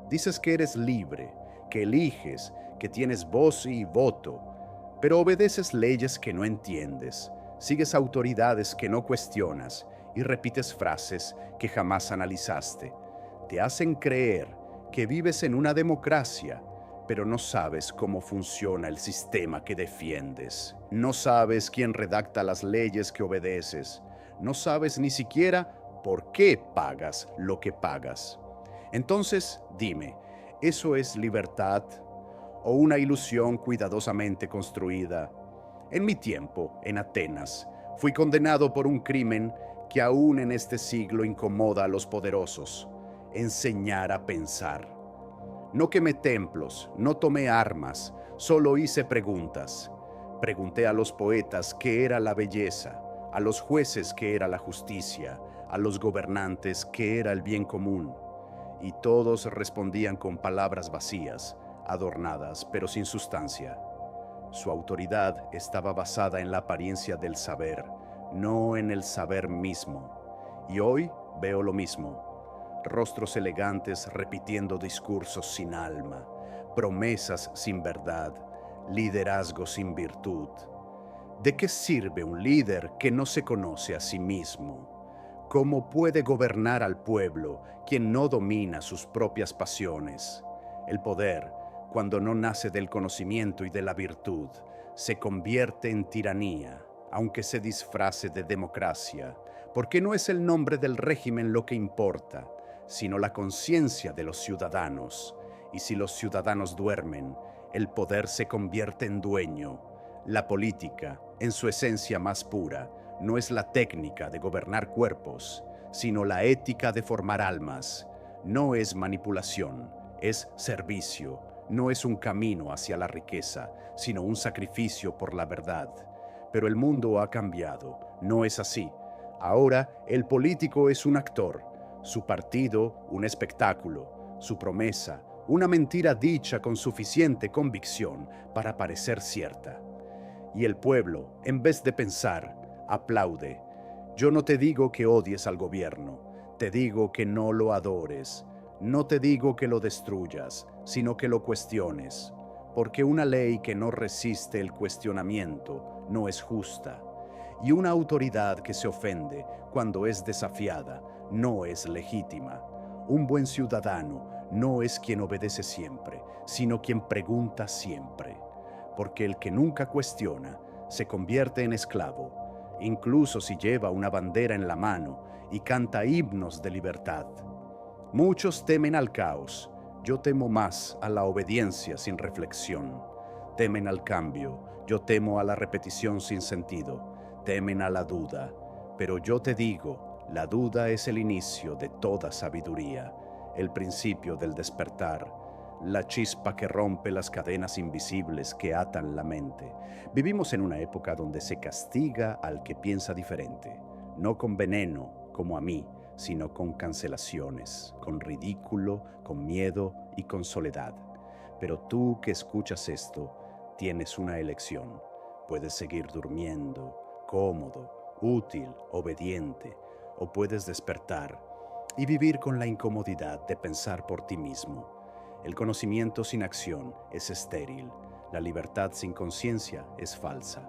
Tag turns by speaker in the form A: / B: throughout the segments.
A: Dices que eres libre, que eliges, que tienes voz y voto, pero obedeces leyes que no entiendes, sigues autoridades que no cuestionas y repites frases que jamás analizaste. Te hacen creer que vives en una democracia, pero no sabes cómo funciona el sistema que defiendes. No sabes quién redacta las leyes que obedeces. No sabes ni siquiera por qué pagas lo que pagas. Entonces, dime, ¿eso es libertad o una ilusión cuidadosamente construida? En mi tiempo, en Atenas, fui condenado por un crimen que aún en este siglo incomoda a los poderosos: enseñar a pensar. No quemé templos, no tomé armas, solo hice preguntas. Pregunté a los poetas qué era la belleza, a los jueces qué era la justicia, a los gobernantes qué era el bien común. Y todos respondían con palabras vacías, adornadas, pero sin sustancia. Su autoridad estaba basada en la apariencia del saber, no en el saber mismo. Y hoy veo lo mismo: rostros elegantes repitiendo discursos sin alma, promesas sin verdad, liderazgo sin virtud. ¿De qué sirve un líder que no se conoce a sí mismo? ¿Cómo puede gobernar al pueblo quien no domina sus propias pasiones? El poder, cuando no nace del conocimiento y de la virtud, se convierte en tiranía, aunque se disfrace de democracia, porque no es el nombre del régimen lo que importa, sino la conciencia de los ciudadanos. Y si los ciudadanos duermen, el poder se convierte en dueño. La política, en su esencia más pura, no es la técnica de gobernar cuerpos, sino la ética de formar almas. No es manipulación, es servicio. No es un camino hacia la riqueza, sino un sacrificio por la verdad. Pero el mundo ha cambiado, no es así. Ahora el político es un actor, su partido un espectáculo, su promesa una mentira dicha con suficiente convicción para parecer cierta. Y el pueblo, en vez de pensar, aplaude. Yo no te digo que odies al gobierno, te digo que no lo adores. No te digo que lo destruyas, sino que lo cuestiones, porque una ley que no resiste el cuestionamiento no es justa, y una autoridad que se ofende cuando es desafiada no es legítima. Un buen ciudadano no es quien obedece siempre, sino quien pregunta siempre, porque el que nunca cuestiona se convierte en esclavo, incluso si lleva una bandera en la mano y canta himnos de libertad. Muchos temen al caos, yo temo más a la obediencia sin reflexión. Temen al cambio, yo temo a la repetición sin sentido. Temen a la duda, pero yo te digo, la duda es el inicio de toda sabiduría, el principio del despertar, la chispa que rompe las cadenas invisibles que atan la mente. Vivimos en una época donde se castiga al que piensa diferente, no con veneno, como a mí, sino con cancelaciones, con ridículo, con miedo y con soledad. Pero tú que escuchas esto, tienes una elección. Puedes seguir durmiendo, cómodo, útil, obediente, o puedes despertar y vivir con la incomodidad de pensar por ti mismo. El conocimiento sin acción es estéril, la libertad sin conciencia es falsa,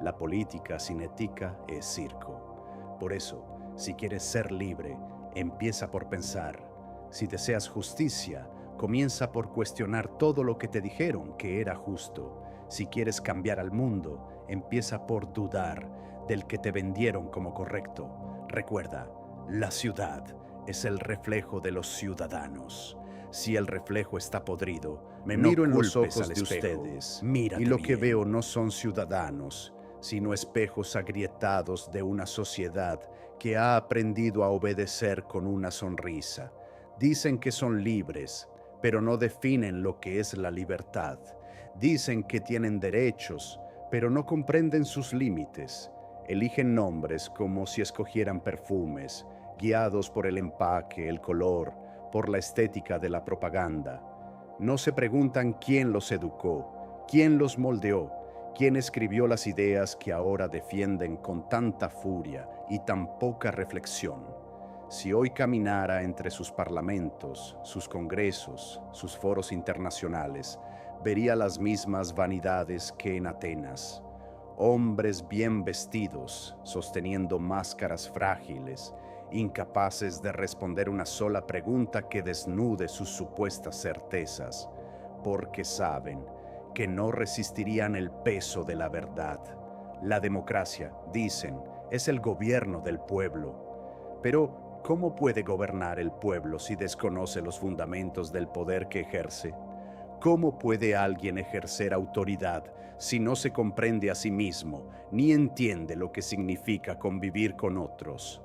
A: la política sin ética es circo. Por eso, si quieres ser libre, empieza por pensar. Si deseas justicia, comienza por cuestionar todo lo que te dijeron que era justo. Si quieres cambiar al mundo, empieza por dudar del que te vendieron como correcto. Recuerda, la ciudad es el reflejo de los ciudadanos. Si el reflejo está podrido, me miro en los ojos de ustedes y lo que veo no son ciudadanos, sino espejos agrietados de una sociedad que ha aprendido a obedecer con una sonrisa. Dicen que son libres, pero no definen lo que es la libertad. Dicen que tienen derechos, pero no comprenden sus límites. Eligen nombres como si escogieran perfumes, guiados por el empaque, el color, por la estética de la propaganda. No se preguntan quién los educó, quién los moldeó, quién escribió las ideas que ahora defienden con tanta furia y tan poca reflexión. Si hoy caminara entre sus parlamentos, sus congresos, sus foros internacionales, vería las mismas vanidades que en Atenas. Hombres bien vestidos, sosteniendo máscaras frágiles, incapaces de responder una sola pregunta que desnude sus supuestas certezas, porque saben que no resistirían el peso de la verdad. La democracia, dicen, es el gobierno del pueblo. Pero, ¿cómo puede gobernar el pueblo si desconoce los fundamentos del poder que ejerce? ¿Cómo puede alguien ejercer autoridad si no se comprende a sí mismo ni entiende lo que significa convivir con otros?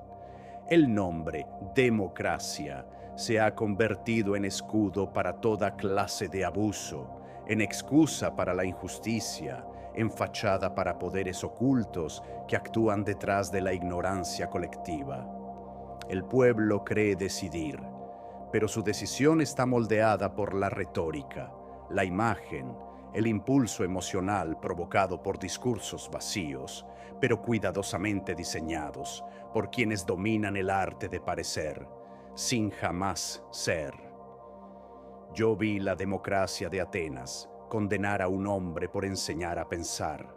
A: El nombre democracia se ha convertido en escudo para toda clase de abuso, en excusa para la injusticia, en fachada para poderes ocultos que actúan detrás de la ignorancia colectiva. El pueblo cree decidir, pero su decisión está moldeada por la retórica, la imagen, el impulso emocional provocado por discursos vacíos, pero cuidadosamente diseñados por quienes dominan el arte de parecer, sin jamás ser. Yo vi la democracia de Atenas condenar a un hombre por enseñar a pensar.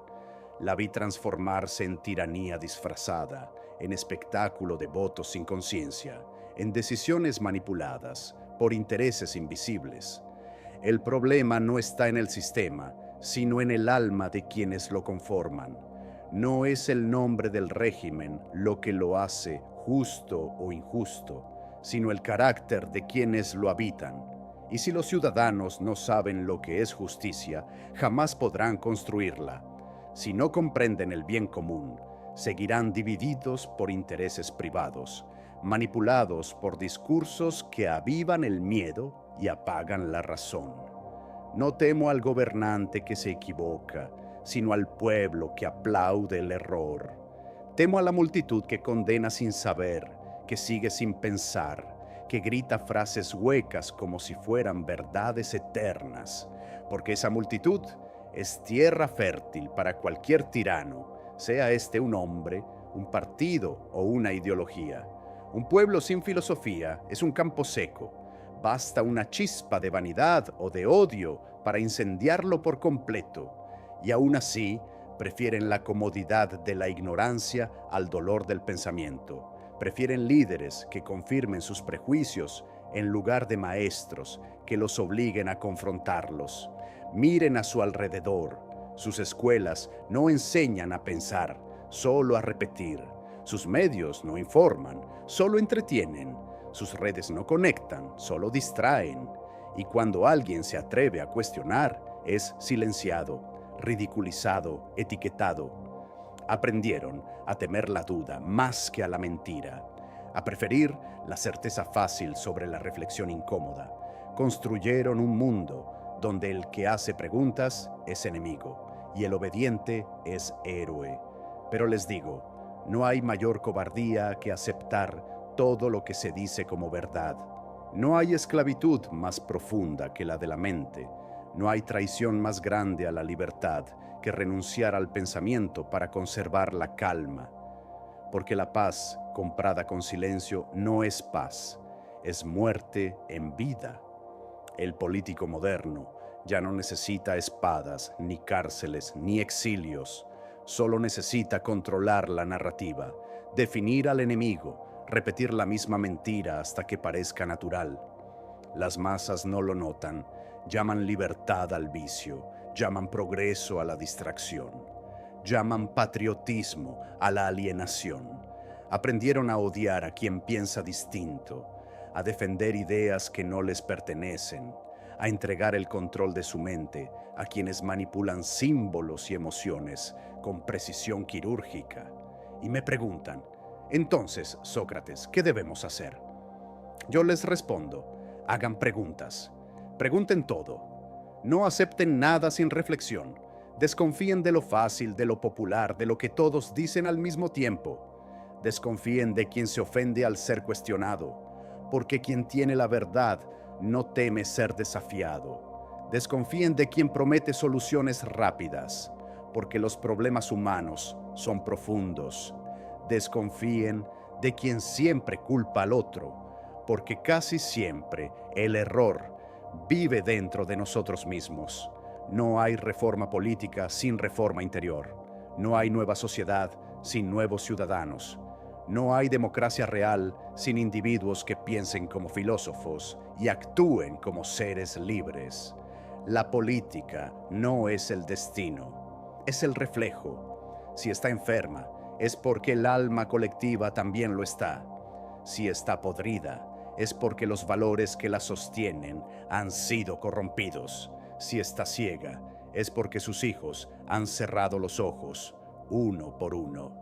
A: La vi transformarse en tiranía disfrazada, en espectáculo de votos sin conciencia, en decisiones manipuladas por intereses invisibles. El problema no está en el sistema, sino en el alma de quienes lo conforman. No es el nombre del régimen lo que lo hace justo o injusto, sino el carácter de quienes lo habitan. Y si los ciudadanos no saben lo que es justicia, jamás podrán construirla. Si no comprenden el bien común, seguirán divididos por intereses privados, manipulados por discursos que avivan el miedo y apagan la razón. No temo al gobernante que se equivoca, sino al pueblo que aplaude el error. Temo a la multitud que condena sin saber, que sigue sin pensar, que grita frases huecas como si fueran verdades eternas, porque esa multitud es tierra fértil para cualquier tirano, sea este un hombre, un partido o una ideología. Un pueblo sin filosofía es un campo seco. Basta una chispa de vanidad o de odio para incendiarlo por completo, y aún así prefieren la comodidad de la ignorancia al dolor del pensamiento. Prefieren líderes que confirmen sus prejuicios en lugar de maestros que los obliguen a confrontarlos. Miren a su alrededor. Sus escuelas no enseñan a pensar, solo a repetir. Sus medios no informan, solo entretienen. Sus redes no conectan, solo distraen. Y cuando alguien se atreve a cuestionar, es silenciado, ridiculizado, etiquetado. Aprendieron a temer la duda más que a la mentira, a preferir la certeza fácil sobre la reflexión incómoda. Construyeron un mundo donde el que hace preguntas es enemigo y el obediente es héroe. Pero les digo, no hay mayor cobardía que aceptar todo lo que se dice como verdad. No hay esclavitud más profunda que la de la mente. No hay traición más grande a la libertad que renunciar al pensamiento para conservar la calma. Porque la paz comprada con silencio no es paz, es muerte en vida. El político moderno ya no necesita espadas, ni cárceles, ni exilios. Solo necesita controlar la narrativa, definir al enemigo, repetir la misma mentira hasta que parezca natural. Las masas no lo notan, llaman libertad al vicio, llaman progreso a la distracción, llaman patriotismo a la alienación. Aprendieron a odiar a quien piensa distinto, a defender ideas que no les pertenecen, a entregar el control de su mente a quienes manipulan símbolos y emociones con precisión quirúrgica. Y me preguntan, entonces, Sócrates, ¿qué debemos hacer? Yo les respondo, hagan preguntas, pregunten todo, no acepten nada sin reflexión, desconfíen de lo fácil, de lo popular, de lo que todos dicen al mismo tiempo, desconfíen de quien se ofende al ser cuestionado, porque quien tiene la verdad no teme ser desafiado. Desconfíen de quien promete soluciones rápidas, porque los problemas humanos son profundos. Desconfíen de quien siempre culpa al otro, porque casi siempre el error vive dentro de nosotros mismos. No hay reforma política sin reforma interior. No hay nueva sociedad sin nuevos ciudadanos. No hay democracia real sin individuos que piensen como filósofos y actúen como seres libres. La política no es el destino, es el reflejo. Si está enferma, es porque el alma colectiva también lo está. Si está podrida, es porque los valores que la sostienen han sido corrompidos. Si está ciega, es porque sus hijos han cerrado los ojos, uno por uno.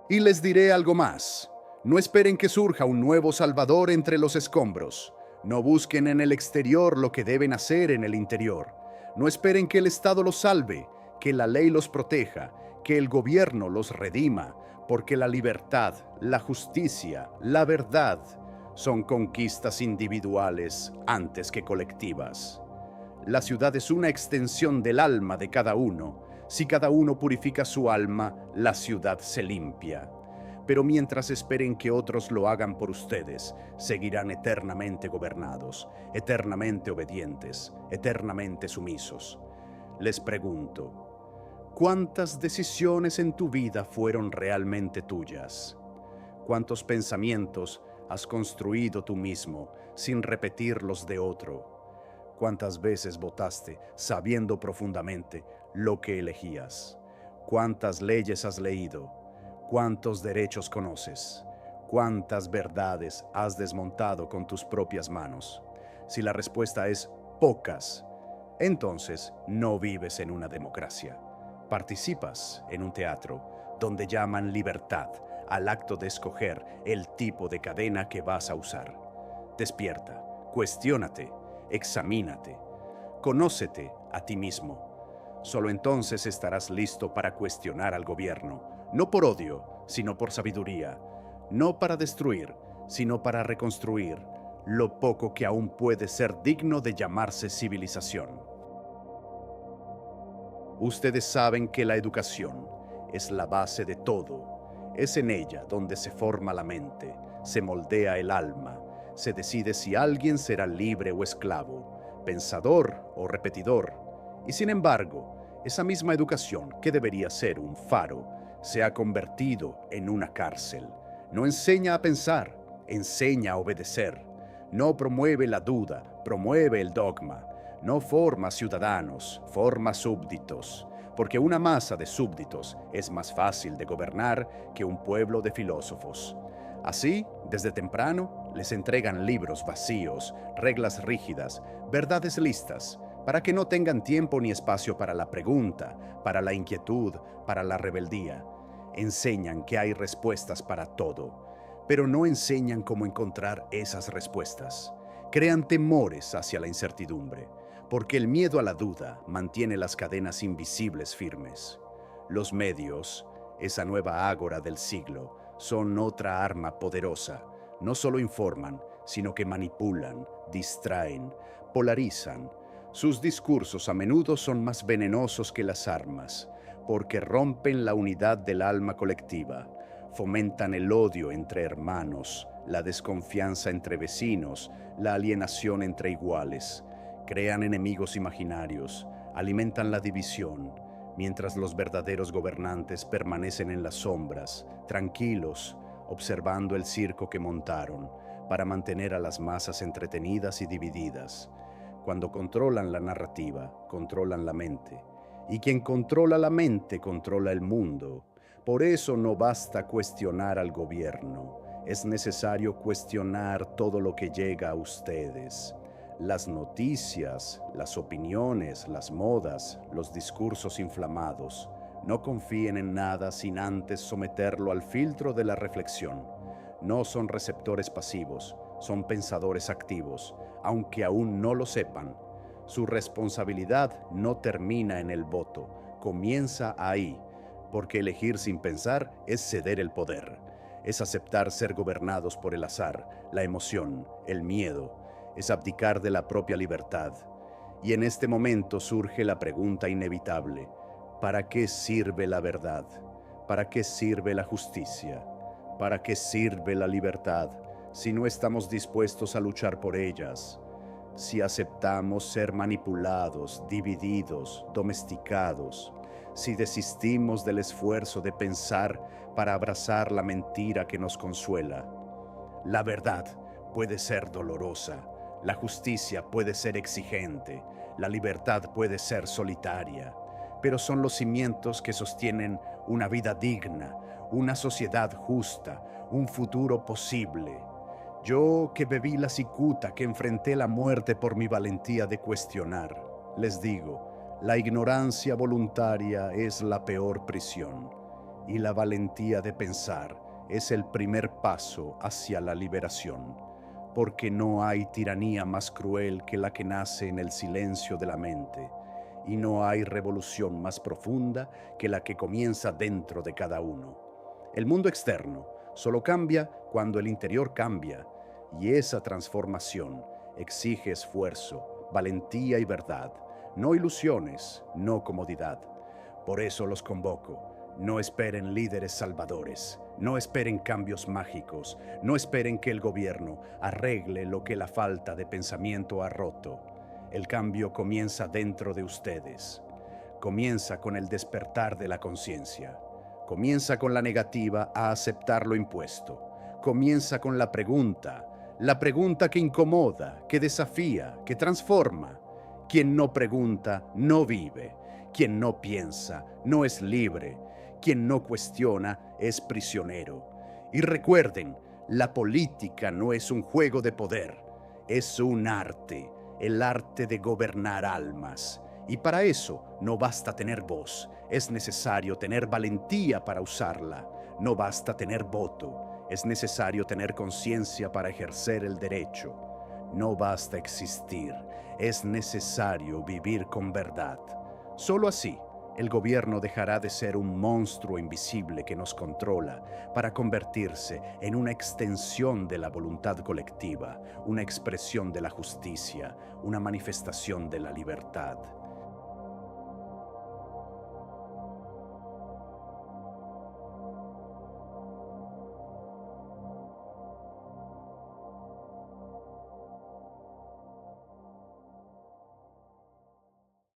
A: Y les diré algo más. No esperen que surja un nuevo Salvador entre los escombros. No busquen en el exterior lo que deben hacer en el interior. No esperen que el Estado los salve, que la ley los proteja, que el gobierno los redima, porque la libertad, la justicia, la verdad son conquistas individuales antes que colectivas. La ciudad es una extensión del alma de cada uno. Si cada uno purifica su alma, la ciudad se limpia. Pero mientras esperen que otros lo hagan por ustedes, seguirán eternamente gobernados, eternamente obedientes, eternamente sumisos. Les pregunto, ¿cuántas decisiones en tu vida fueron realmente tuyas? ¿Cuántos pensamientos has construido tú mismo sin repetir los de otro? ¿Cuántas veces votaste sabiendo profundamente lo que elegías? ¿Cuántas leyes has leído? ¿Cuántos derechos conoces? ¿Cuántas verdades has desmontado con tus propias manos? Si la respuesta es pocas, entonces no vives en una democracia. Participas en un teatro donde llaman libertad al acto de escoger el tipo de cadena que vas a usar. Despierta, cuestiónate, examínate, conócete a ti mismo. Solo entonces estarás listo para cuestionar al gobierno, no por odio, sino por sabiduría, no para destruir, sino para reconstruir lo poco que aún puede ser digno de llamarse civilización. Ustedes saben que la educación es la base de todo. Es en ella donde se forma la mente, se moldea el alma, se decide si alguien será libre o esclavo, pensador o repetidor. Y sin embargo, esa misma educación, que debería ser un faro, se ha convertido en una cárcel. No enseña a pensar, enseña a obedecer. No promueve la duda, promueve el dogma. No forma ciudadanos, forma súbditos, porque una masa de súbditos es más fácil de gobernar que un pueblo de filósofos. Así, desde temprano, les entregan libros vacíos, reglas rígidas, verdades listas, para que no tengan tiempo ni espacio para la pregunta, para la inquietud, para la rebeldía. Enseñan que hay respuestas para todo, pero no enseñan cómo encontrar esas respuestas. Crean temores hacia la incertidumbre, porque el miedo a la duda mantiene las cadenas invisibles firmes. Los medios, esa nueva ágora del siglo, son otra arma poderosa. No solo informan, sino que manipulan, distraen, polarizan. Sus discursos a menudo son más venenosos que las armas, porque rompen la unidad del alma colectiva, fomentan el odio entre hermanos, la desconfianza entre vecinos, la alienación entre iguales, crean enemigos imaginarios, alimentan la división, mientras los verdaderos gobernantes permanecen en las sombras, tranquilos, observando el circo que montaron para mantener a las masas entretenidas y divididas. Cuando controlan la narrativa, controlan la mente. Y quien controla la mente, controla el mundo. Por eso no basta cuestionar al gobierno. Es necesario cuestionar todo lo que llega a ustedes. Las noticias, las opiniones, las modas, los discursos inflamados. No confíen en nada sin antes someterlo al filtro de la reflexión. No son receptores pasivos, son pensadores activos, aunque aún no lo sepan. Su responsabilidad no termina en el voto, comienza ahí, porque elegir sin pensar es ceder el poder, es aceptar ser gobernados por el azar, la emoción, el miedo, es abdicar de la propia libertad. Y en este momento surge la pregunta inevitable: ¿Para qué sirve la verdad? ¿Para qué sirve la justicia? ¿Para qué sirve la libertad si no estamos dispuestos a luchar por ellas? Si aceptamos ser manipulados, divididos, domesticados, si desistimos del esfuerzo de pensar para abrazar la mentira que nos consuela. La verdad puede ser dolorosa, la justicia puede ser exigente, la libertad puede ser solitaria, pero son los cimientos que sostienen una vida digna, una sociedad justa, un futuro posible. Yo que bebí la cicuta, que enfrenté la muerte por mi valentía de cuestionar, les digo, la ignorancia voluntaria es la peor prisión y la valentía de pensar es el primer paso hacia la liberación, porque no hay tiranía más cruel que la que nace en el silencio de la mente, y no hay revolución más profunda que la que comienza dentro de cada uno. El mundo externo solo cambia cuando el interior cambia, y esa transformación exige esfuerzo, valentía y verdad, no ilusiones, no comodidad. Por eso los convoco. No esperen líderes salvadores, no esperen cambios mágicos, no esperen que el gobierno arregle lo que la falta de pensamiento ha roto. El cambio comienza dentro de ustedes. Comienza con el despertar de la conciencia. Comienza con la negativa a aceptar lo impuesto. Comienza con la pregunta que incomoda, que desafía, que transforma. Quien no pregunta, no vive. Quien no piensa, no es libre. Quien no cuestiona, es prisionero. Y recuerden, la política no es un juego de poder, es un arte, el arte de gobernar almas. Y para eso no basta tener voz, es necesario tener valentía para usarla. No basta tener voto, es necesario tener conciencia para ejercer el derecho. No basta existir, es necesario vivir con verdad. Solo así, el gobierno dejará de ser un monstruo invisible que nos controla para convertirse en una extensión de la voluntad colectiva, una expresión de la justicia, una manifestación de la libertad.